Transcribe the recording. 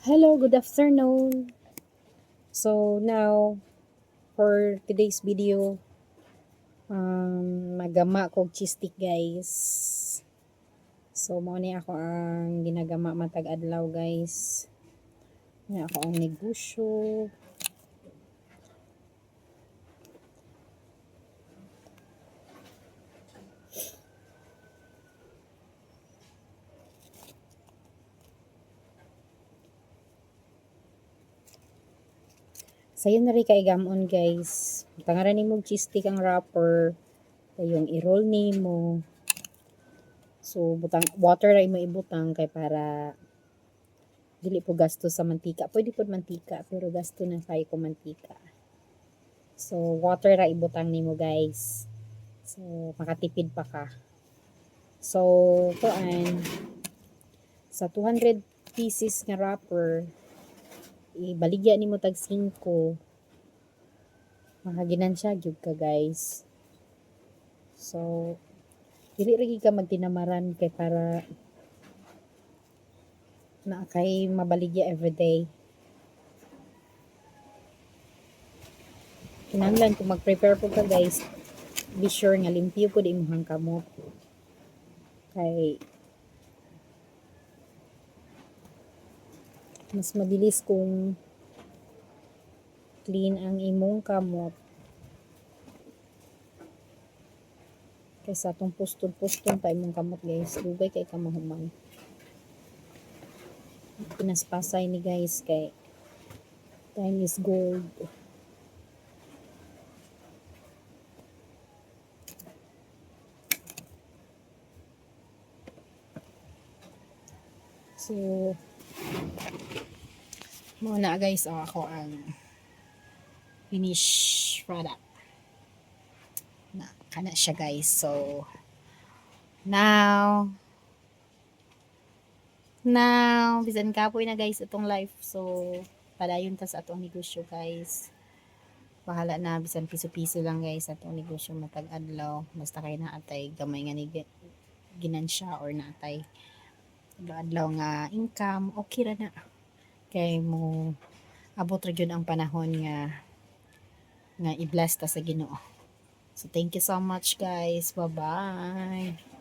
Hello, good afternoon. So now, for today's video, magama kog cheese stick guys. So mao ni ako ang ginagama matag adlaw guys. Ni ako ang negosyo. Sayo na rin kay gamon guys. Tangaran ni mo cheese stick ang wrapper. Yung i-roll ni mo. So butang water ra mo ibutang kay para dili po gasto sa mantika. Pwede po mantika pero gasto na kay ko mantika. So water ra ibutang nimo guys. So makatipid pa ka. So kuan sa 200 pieces nga wrapper ibaligya nimo tag 5. Makaginansya gyud ka guys. So dili ra ka magtinamaran kay para na kay mabaligya everyday. Kinahanglan kung mag-prepare po ka guys, be sure nga limpyo po di imong kamot. Kay mas mabilis kung clean ang imong kamot kaysa itong pustol-pustol pa imong kamot guys. Dugay kay kamahuman. Pinaspasay ni guys kay time is gold. So muna guys, ako ang finished product na kana siya guys. So now bisan kapoy na guys itong life. So padayon ta sa atong negosyo guys. Bahala na bisan piso-piso lang guys atong negosyo matag adlaw. Basta kay naatay gamay nga ni ginansya or naatay adlaw nga income, okay ra na. Kay mo abot ra gyud ang panahon nga i-bless ta sa Ginoo. So thank you so much guys. Bye-bye.